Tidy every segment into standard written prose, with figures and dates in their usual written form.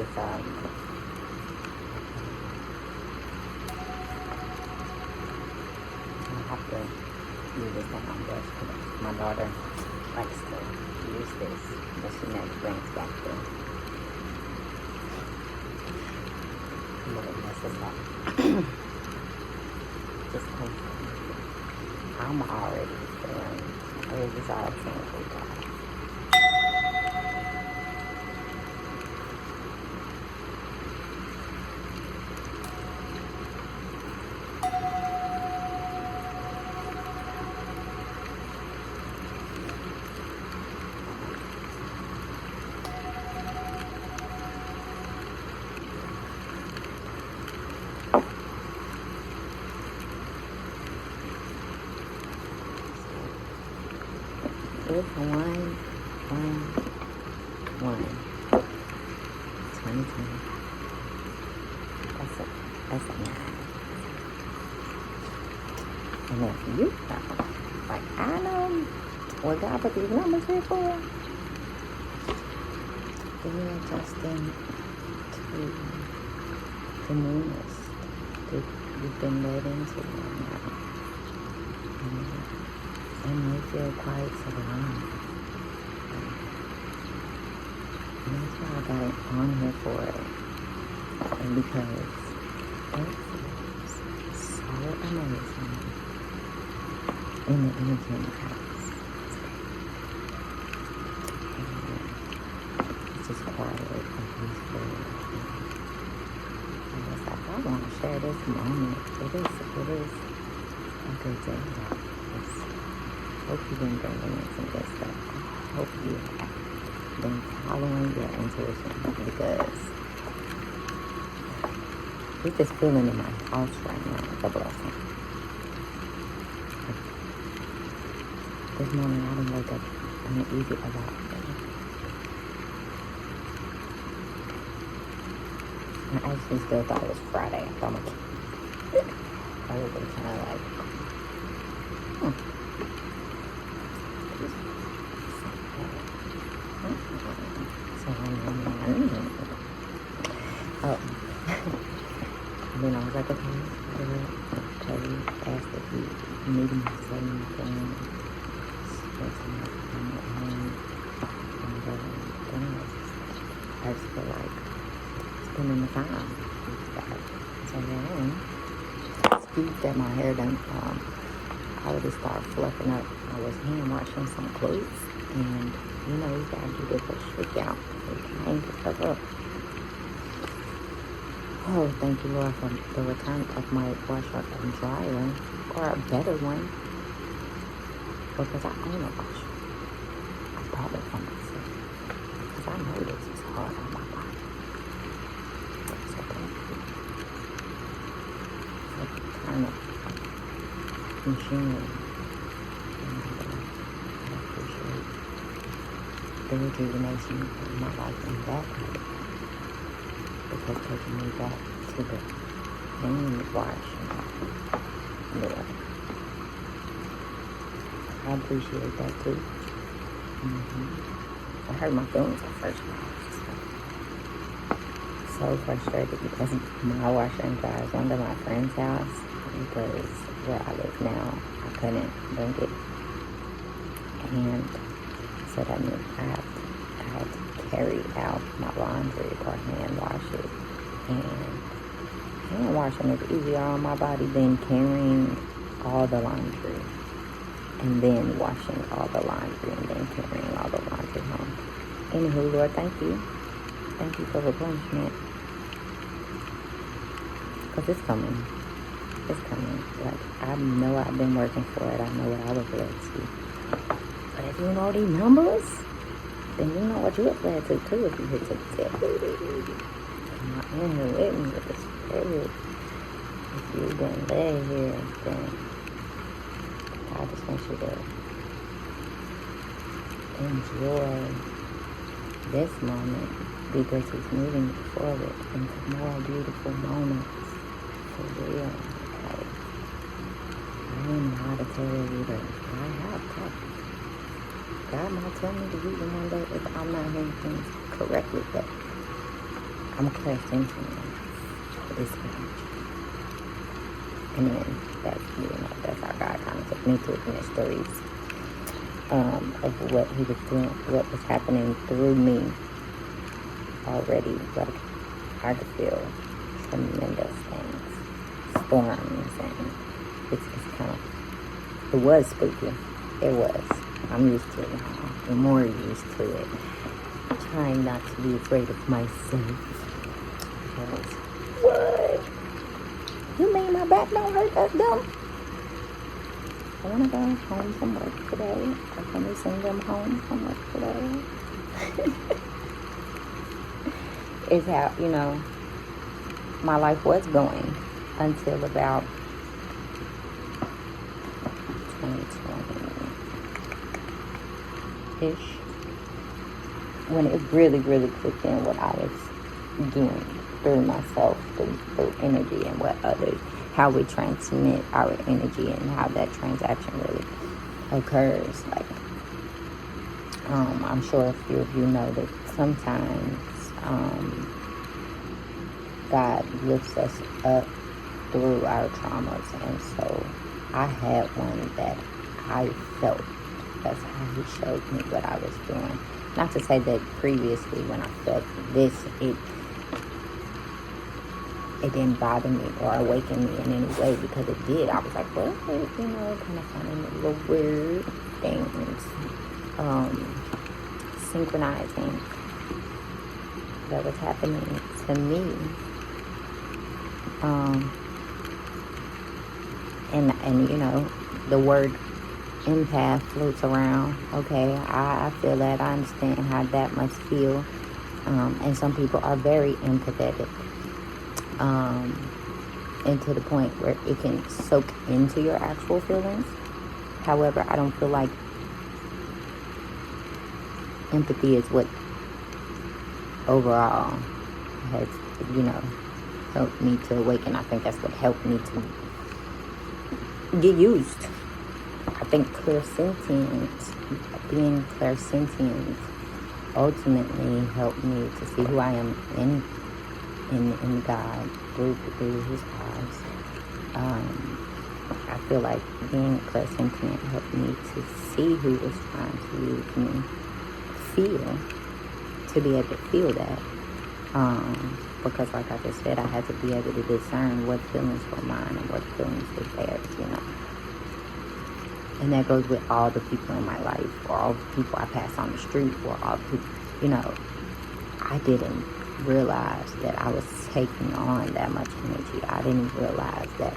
just I have to use this down brush because my daughter likes to use this, but she never brings back the little messes up. Just I'm already feeling this all tangled up. It's 1/1/2020. That's a 9. And if you know, like I know what God put these numbers here for, then you're adjusting to the newness that you've been led into right now. It may feel quite surrounding. And that's why I got it on here for it. And because it feels so amazing in the energy in the house. And it's just quiet and peaceful. And it's like, I want to share this moment. It is a good day. Hope you've been bringing in some good stuff. I hope you have been following your intuition because we're just feeling in my house right now. It's a blessing. This morning I didn't wake up uneasy about it. I actually still thought it was Friday. I thought I was kind of like, oh, and then I was like, okay, Terry asked if he needed me to say anything, spend some more time at home, and then I just feel like spending the time with that. So then, Steve got my hair done, I would just start fluffing up. I was hand washing some clothes, and you know, you gotta do this little shake out. You can hang the stuff up. Oh, thank you, Lord, for the return of my washer and dryer, or a better one, because I own a washer. I bought it for myself, because I know this is hard on my body. So thank you for the return of machine. I appreciate the rejuvenation of my life in that way. Because taking me back to the hand washing. Yeah. I appreciate that too. I hurt my feelings at first. So frustrated because my washer and dryer is under my friend's house. Because where I live now, I couldn't bring it. And so that meant I had to carry out my laundry or hand wash it. And hand washing is easier on my body than carrying all the laundry and then washing all the laundry and then carrying all the laundry home. Anywho, Lord, thank you. Thank you for replenishment. Because it's coming. It's coming. Like, I know I've been working for it. I know what I was led to. But if you know these numbers, then you know what you was led to too if you hit to the tip. I'm not in here with me with the spirit. If you've been led here, then I just want you to enjoy this moment because it's moving you forward into more beautiful moments. For real. Like, I don't know how to tell you that I have tough. God might tell me to use them one day if I'm not hearing things correctly, but I'm clairsentient for this energy. And then that's how God kind of took me to in the stories of what he was doing, what was happening through me already. Like, I could feel tremendous things, storms, and it's kind of, it was spooky. It was. I'm used to it now. I'm more used to it. Trying not to be afraid of myself. Because, what? You mean my back don't hurt? That's dumb. I want to go home from work today. Can we send them home from work today? Is how, my life was going until about 2020-ish. When it really, really clicked in what I was doing through myself, through energy, and what others, how we transmit our energy and how that transaction really occurs. Like, I'm sure a few of you know that sometimes God lifts us up through our traumas, and so I had one that I felt. That's how he showed me what I was doing. Not to say that previously when I felt this, it didn't bother me or awaken me in any way, because it did. I was like, what? Kind of finding little weird things, synchronizing that was happening to me. And the word empath floats around. Okay, I feel that. I understand how that must feel. And some people are very empathetic. And to the point where it can soak into your actual feelings. However, I don't feel like empathy is what overall has, helped me to awaken. I think that's what helped me to get used. I think being clairsentient ultimately helped me to see who I am in God through his eyes. I feel like being clairsentient helped me to see who was trying to use me, to be able to feel that. Because like I just said, I had to be able to discern what feelings were mine and what feelings were theirs, And that goes with all the people in my life, or all the people I pass on the street, or all the people, I didn't realize that I was taking on that much energy. I didn't realize that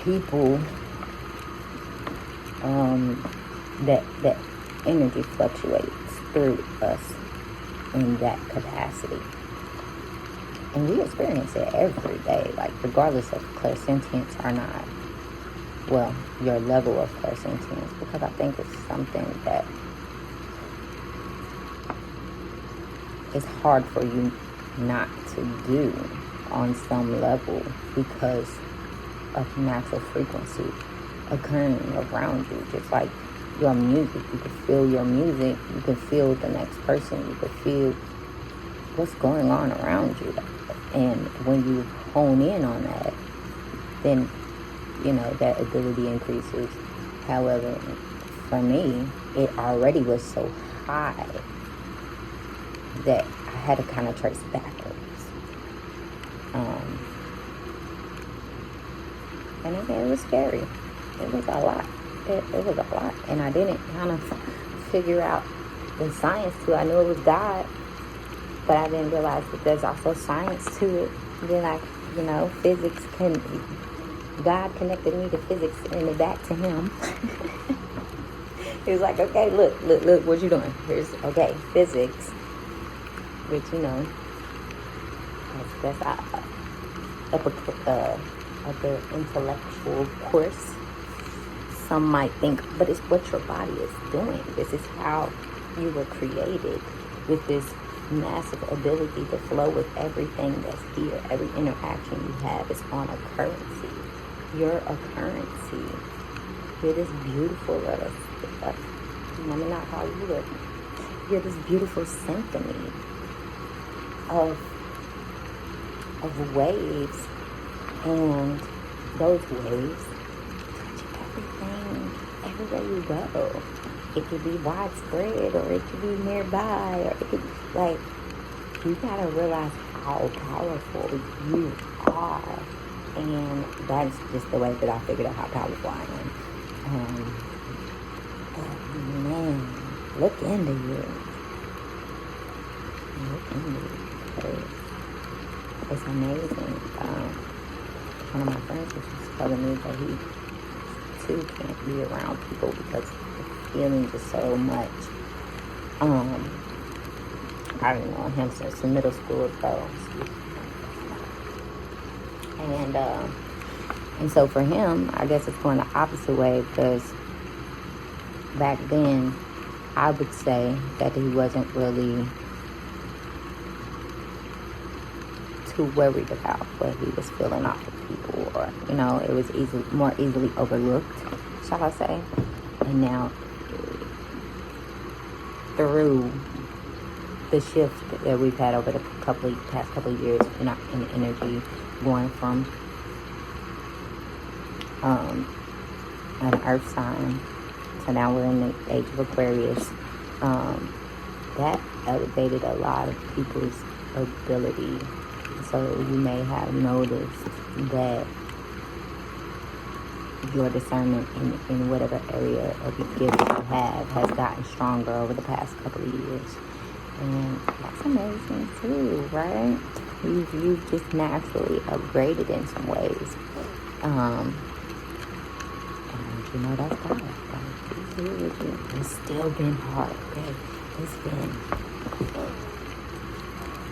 people, that energy fluctuates through us in that capacity. And we experience it every day, like regardless of clairsentience or not. Well, your level of clairsentience, because I think it's something that is hard for you not to do on some level because of natural frequency occurring around you. Just like your music, you can feel your music, you can feel the next person, you can feel what's going on around you. And when you hone in on that, then that ability increases. However, for me, it already was so high that I had to kind of trace backwards. And it was scary. It was a lot. It was a lot. And I didn't kind of figure out the science to it. I knew it was God, but I didn't realize that there's also science to it. Then physics God connected me to physics and the back to him. He was like, okay, look, what you doing? Here's, physics. Which, that's upper intellectual course. Some might think, but it's what your body is doing. This is how you were created, with this massive ability to flow with everything that's here. Every interaction you have is on a currency. You're a currency. You're this beautiful little, let me not call you it. You're this beautiful symphony of of waves, and those waves touch everything everywhere you go. It could be widespread, or it could be nearby, or it could, like, you gotta realize how powerful you are. And that's just the way that I figured out how powerful I am. But man, look into you. Look into you. Because it's amazing. One of my friends was just telling me that he too can't be around people because the feeling is so much. I've known him since middle school, so. And so for him, I guess it's going the opposite way, because back then, I would say that he wasn't really too worried about what he was feeling off of people, or, you know, it was more easily overlooked, shall I say. And now, through the shift that we've had over the past couple of years in energy, going from an earth sign, so now we're in the age of Aquarius, that elevated a lot of people's ability. So you may have noticed that your discernment in whatever area of your gift you have has gotten stronger over the past couple of years. And that's amazing too, right? You've just naturally upgraded in some ways. And you know, that's God. Like, He's here with you. It's still been hard, okay? It's been,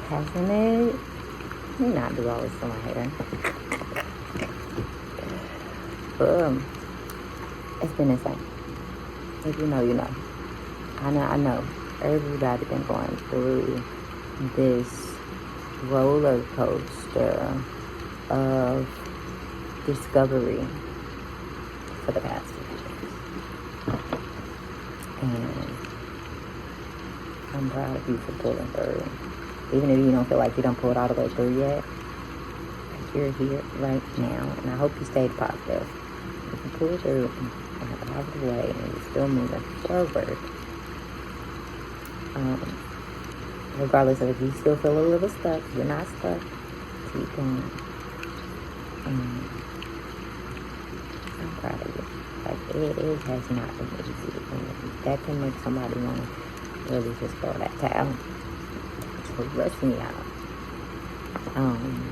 hasn't it? Let me not do all this to my hair. It's been insane. If you know, you know. I know. Everybody been going through this roller coaster of discovery for the past 2 years. And I'm proud of you for pulling through. Even if you don't feel like you don't pull it all the way through yet, you're here right now. And I hope you stayed positive. You can pull through in a positive way, and you're still moving forward. Regardless of if you still feel a little stuck, you're not stuck. Keep going. I'm proud of you. Like, it has not been easy. And that can make somebody want to really just throw that towel. Trust me out. And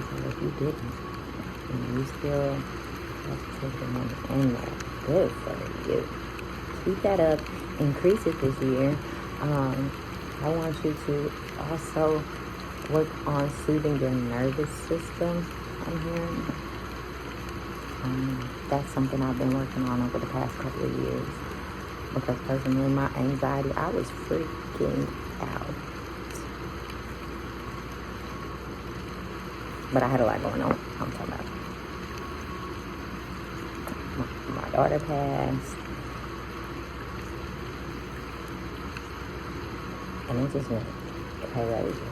so if you didn't, and you still have to take the money in there, good for you. Keep that up. Increase it this year. I want you to also work on soothing your nervous system. I'm hearing. That's something I've been working on over the past couple of years. Because personally, my anxiety, I was freaking out. But I had a lot going on. I'm talking about my daughter passed. And it just went crazy.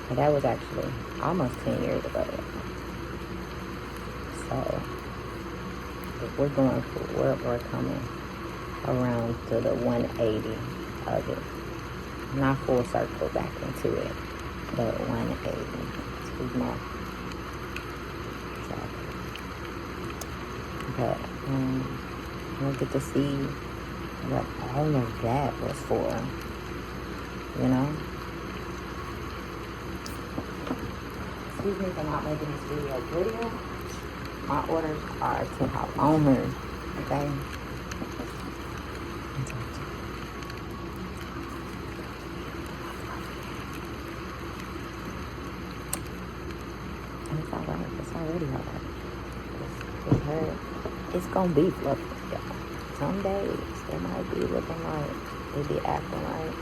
And that was actually almost 10 years ago. So if we're going for, we're coming around to the 180 of it. Not full circle back into it, but 180. Excuse me. So, but we'll get to see what all of that was for. You know? Excuse me for not making this video prettier. My orders are to hop on her. Okay? And it's alright. It's already alright. It's her. It's gonna be fluffy, y'all. Some days it might be looking like it be acting right.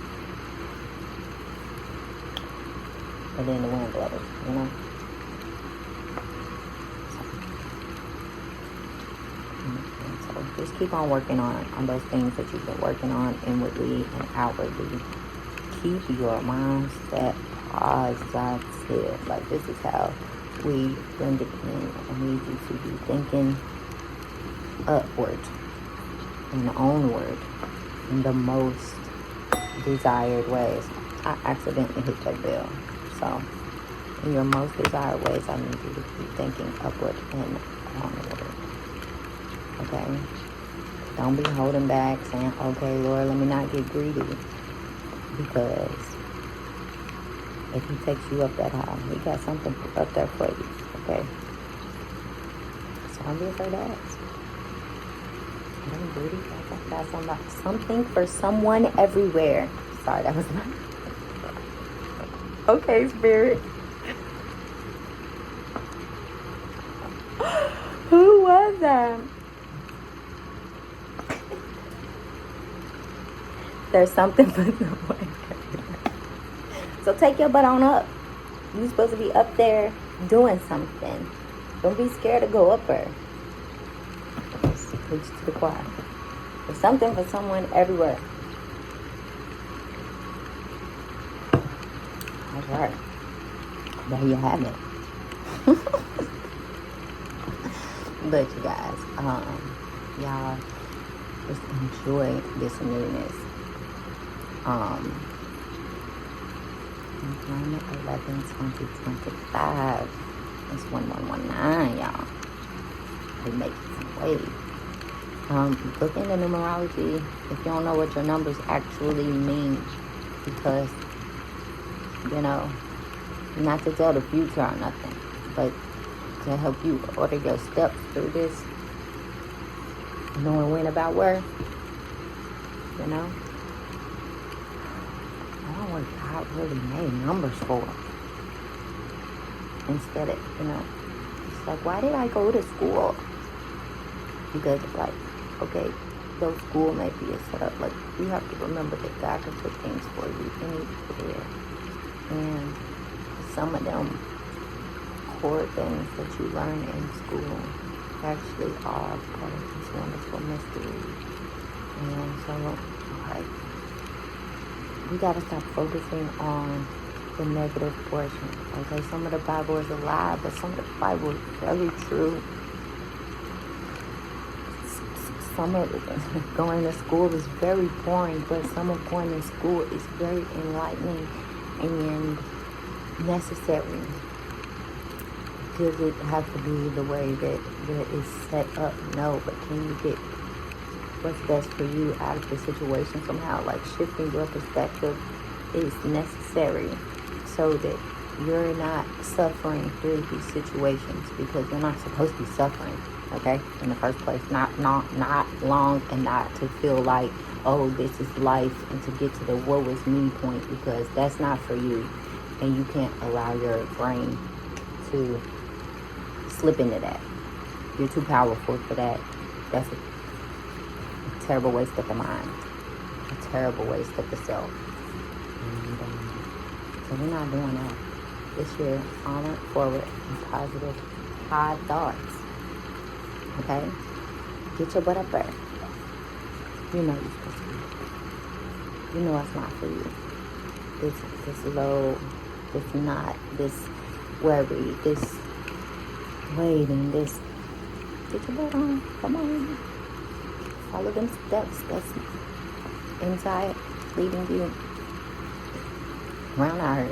But then the wind blows, you know? So just keep on working on those things that you've been working on inwardly and outwardly. Keep your mindset positive. Like, this is how we bring it in. I need you to be thinking upward and onward in the most desired ways. I accidentally hit that bell. So, in your most desired ways, I need you to be thinking upward and onward. Okay? Don't be holding back saying, okay, Lord, let me not get greedy. Because if he takes you up that high, he got something up there for you. Okay? So don't be afraid to ask. Don't greedy. I got something for someone everywhere. Sorry, that was not. Okay, Spirit. Who was that? There's something for someone. So take your butt on up. You're supposed to be up there doing something. Don't be scared to go up there. Preach to the choir. There's something for someone everywhere. That's right. There you have it. But you guys, y'all just enjoy this newness. 11/2025. It's 1119, y'all. We make some way. Look into numerology if you don't know what your numbers actually mean, because not to tell the future or nothing, but to help you order your steps through this, knowing when about where, what God really made numbers for. Instead of, it's like, why did I go to school? Because, like, okay, those school may be a setup. Like, you have to remember that God can put things for you anywhere. And some of them core things that you learn in school actually are part of this wonderful mystery. And so, like, we gotta stop focusing on the negative portion. Okay, some of the Bible is a lie, but some of the Bible is very true. Some of going to school is very boring, but some of going to school is very enlightening and necessary. Does it have to be the way that is set up? No, but can you get what's best for you out of the situation somehow? Like, shifting your perspective is necessary so that you're not suffering through these situations, because you're not supposed to be suffering, okay, in the first place. Not long, and not to feel like, oh, this is life, and to get to the woe is me point, because that's not for you, and you can't allow your brain to slip into that. You're too powerful for that. That's a terrible waste of the mind, a terrible waste of the self. And, so we're not doing that this year. Onward, forward, and positive, high thoughts. Okay, get your butt up there. You're supposed to be. It's not for you. This low, this not, this worry, this waiting, this. Get your butt on. Come on. Follow them steps that's inside, leading you around our,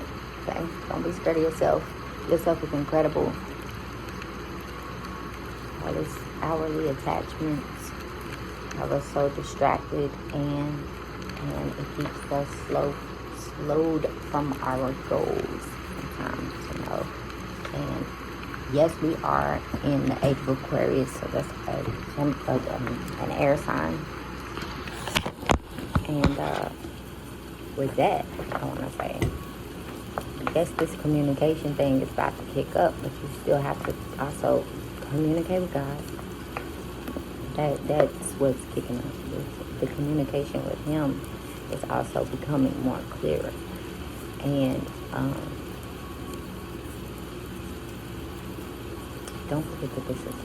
okay? Don't be scared of yourself. Yourself is incredible. All these hourly attachments have us so distracted, and it keeps us slowed from our goals sometimes, And yes, we are in the age of Aquarius, so that's an air sign. And with that, I want to say, I guess this communication thing is about to kick up, but you still have to also communicate with God. That's what's kicking up. The communication with Him is also becoming more clearer. And don't forget that this is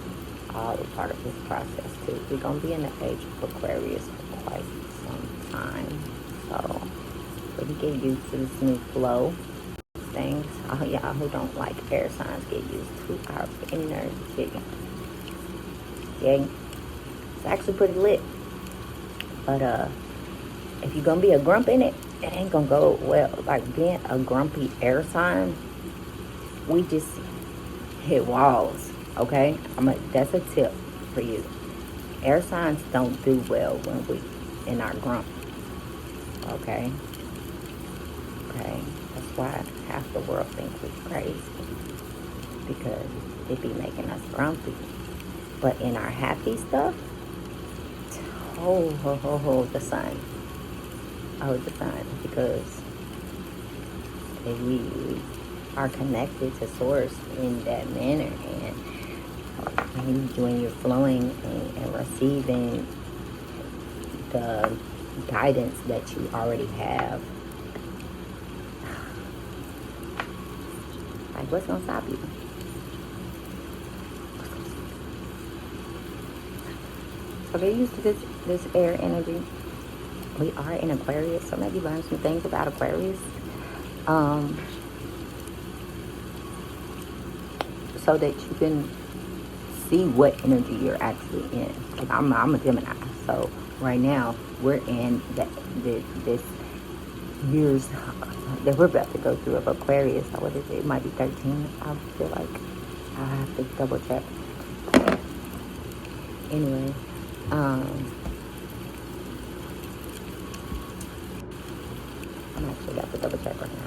all a part of this process too. We're going to be in the age of Aquarius for quite some time. So, we get used to this new flow. things. All y'all who don't like air signs get used to our inner chicken. Yeah, it's actually pretty lit. But if you're gonna be a grump in it, it ain't gonna go well. Like being a grumpy air sign, we just hit walls. Okay, that's a tip for you. Air signs don't do well when we in our grump. Okay. That's why half the world thinks we're crazy, because it be making us grumpy. But in our happy stuff, the sun. Oh, the sun, because if we are connected to source in that manner, and when you're flowing and receiving the guidance that you already have, like, what's gonna stop you? So they're used to this air energy. We are in Aquarius, so maybe learn some things about Aquarius. So that you can see what energy you're actually in. Like I'm a Gemini, so right now we're in this years that we're about to go through of Aquarius. So what is it? It might be 13. I feel like I have to double check. Anyway, I'm actually about to double check right now.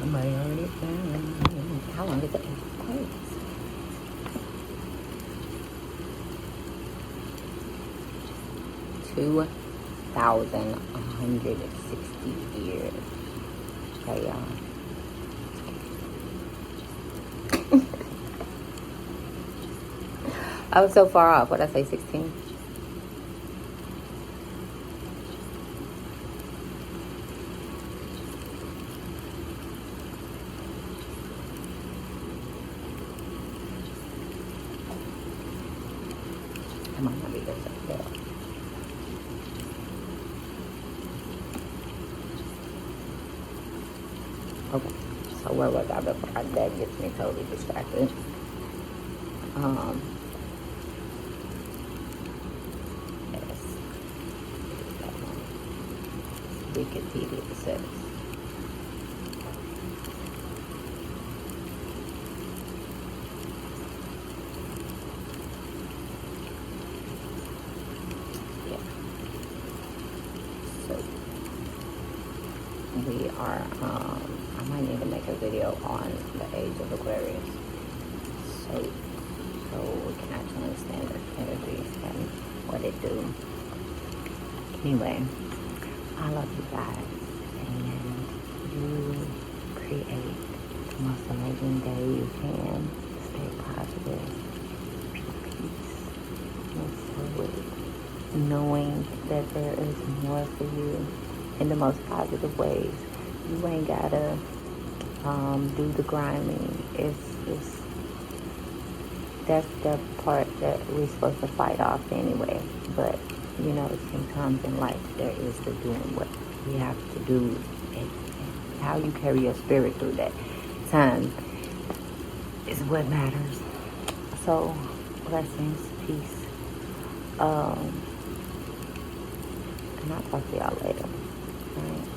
Somebody already found. How long is it? 2,160 years. Okay, y'all. I was so far off. What'd I say, 16? I might not be this up there. Okay, so where was I before? That gets me totally distracted. Yes. Wikipedia says. We are, I might need to make a video on the age of Aquarius, so we can actually understand the energy and what it do. Anyway, I love you guys, and you create the most amazing day you can. Stay positive, peace, move forward, knowing that there is more for you in the most positive ways. You ain't gotta do the grinding. That's the part that we're supposed to fight off anyway. But you know, sometimes in life there is the doing what we have to do, and how you carry your spirit through that time is what matters. So blessings, peace, and I'll talk to y'all later. All right.